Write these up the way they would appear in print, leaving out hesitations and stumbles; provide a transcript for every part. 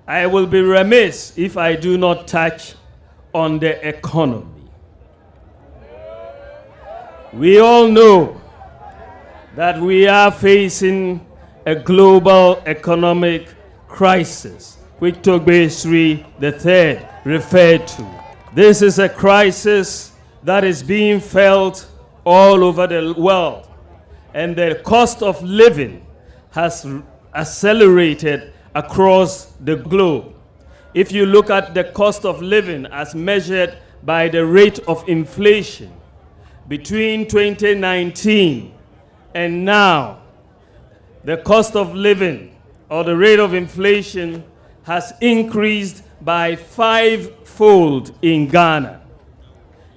I will be remiss if I do not touch on the economy. We all know that we are facing a global economic crisis, which Togbe Sri III referred to. This is a crisis that is being felt all over the world, and the cost of living has accelerated across the globe. If you look at the cost of living as measured by the rate of inflation between 2019 and now, the cost of living or the rate of inflation has increased by 5-fold in Ghana.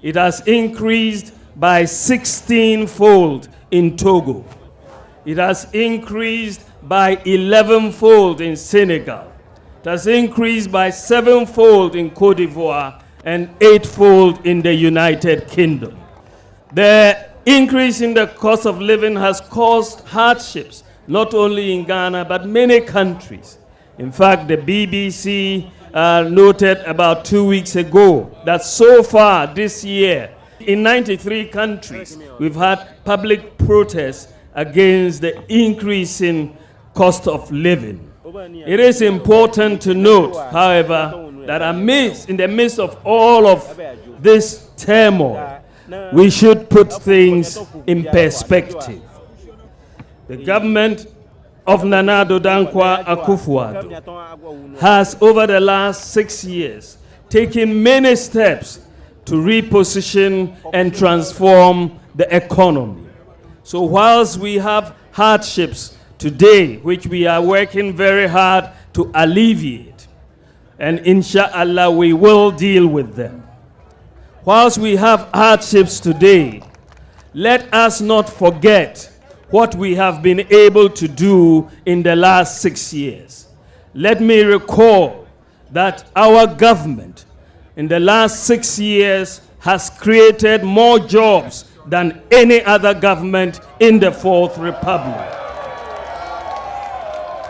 It has increased by 16-fold in Togo. It has increased by 11-fold in Senegal. It has increased by 7-fold in Cote d'Ivoire and 8-fold in the United Kingdom. The increase in the cost of living has caused hardships, not only in Ghana, but many countries. In fact, the BBC noted about 2 weeks ago that so far this year, in 93 countries, we've had public protests against the increasing cost of living. It is important to note, however, that in the midst of all of this turmoil, we should put things in perspective. The government of Nana Addo Dankwa Akufo-Addo has, over the last 6 years, taken many steps to reposition and transform the economy. So whilst we have hardships today, which we are working very hard to alleviate, and inshallah we will deal with them. Whilst we have hardships today, let us not forget what we have been able to do in the last 6 years. Let me recall that our government in the last 6 years has created more jobs than any other government in the Fourth Republic.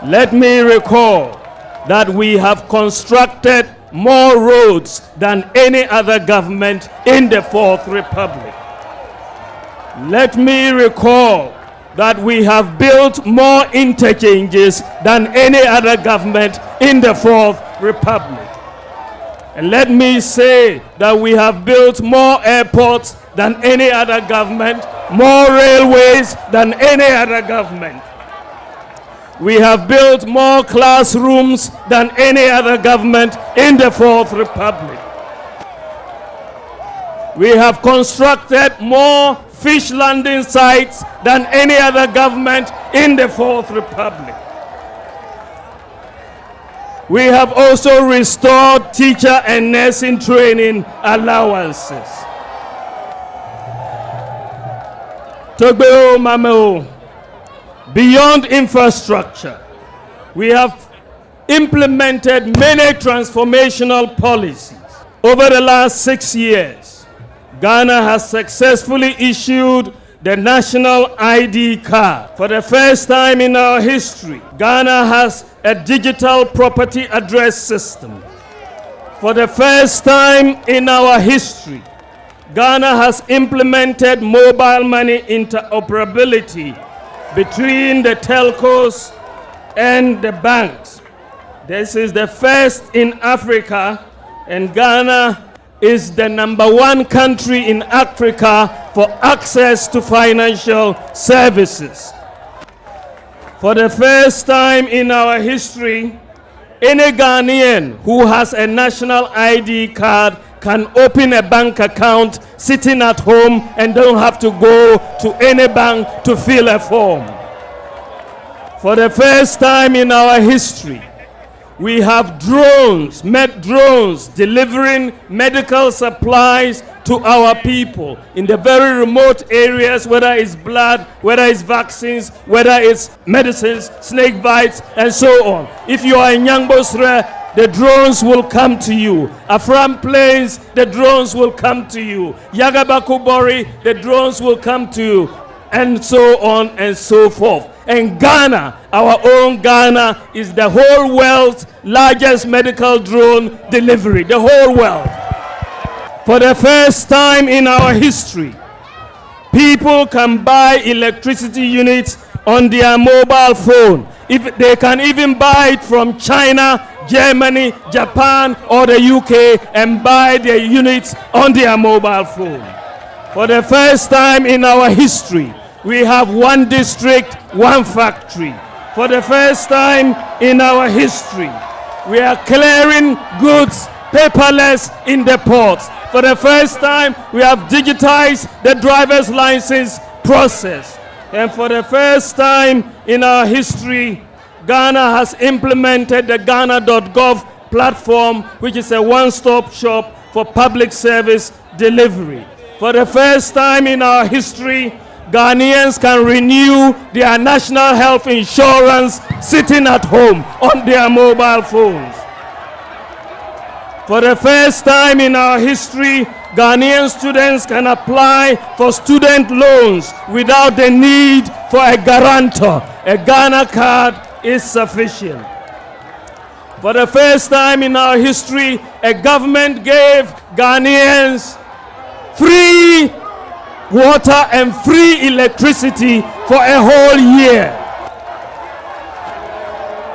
Let me recall that we have constructed more roads than any other government in the Fourth Republic. Let me recall that we have built more interchanges than any other government in the Fourth Republic. And let me say that we have built more airports than any other government, more railways than any other government. We have built more classrooms than any other government in the Fourth Republic. We have constructed more fish landing sites than any other government in the Fourth Republic. We have also restored teacher and nursing training allowances. Togbeo Mameo, beyond infrastructure, we have implemented many transformational policies. Over the last 6 years, Ghana has successfully issued the national ID card. For the first time in our history, Ghana has a digital property address system. For the first time in our history, Ghana has implemented mobile money interoperability between the telcos and the banks. This is the first in Africa, and Ghana is the #1 country in Africa for access to financial services. For the first time in our history, any Ghanaian who has a national ID card can open a bank account sitting at home and don't have to go to any bank to fill a form. For the first time in our history, we have drones delivering medical supplies to our people in the very remote areas, whether it's blood, whether it's vaccines, whether it's medicines, snake bites, and so on. If you are in Yangbosre, the drones will come to you. Afram Plains, the drones will come to you. Yagabakubori, the drones will come to you, and so on and so forth. And Ghana, our own Ghana, is the whole world's largest medical drone delivery, the whole world. For the first time in our history, people can buy electricity units on their mobile phone. If they can even buy it from China, Germany, Japan, or the UK and buy their units on their mobile phone. For the first time in our history, we have one district, one factory. For the first time in our history, we are clearing goods paperless in the ports. For the first time, we have digitized the driver's license process. And for the first time in our history, Ghana has implemented the Ghana.gov platform, which is a one-stop shop for public service delivery. For the first time in our history, Ghanaians can renew their national health insurance sitting at home on their mobile phones. For the first time in our history, Ghanaian students can apply for student loans without the need for a guarantor. A Ghana card is sufficient. For the first time in our history, a government gave Ghanaians free water and free electricity for a whole year.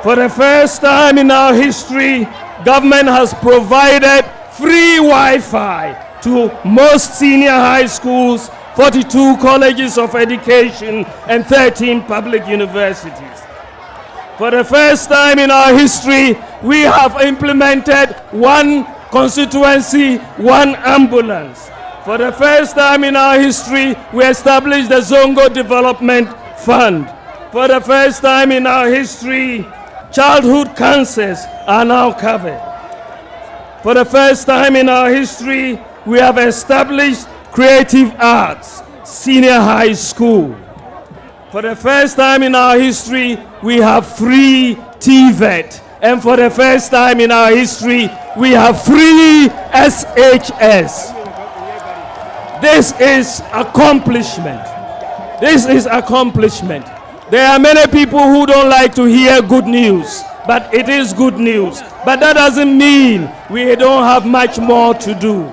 For the first time in our history, government has provided free Wi-Fi to most senior high schools, 42 colleges of education, and 13 public universities. For the first time in our history, we have implemented one constituency, one ambulance. For the first time in our history, we established the Zongo Development Fund. For the first time in our history, childhood cancers are now covered. For the first time in our history, we have established Creative Arts Senior High School. For the first time in our history, we have free TVET. And for the first time in our history, we have free SHS. This is accomplishment. This is accomplishment. There are many people who don't like to hear good news, but it is good news. But that doesn't mean we don't have much more to do.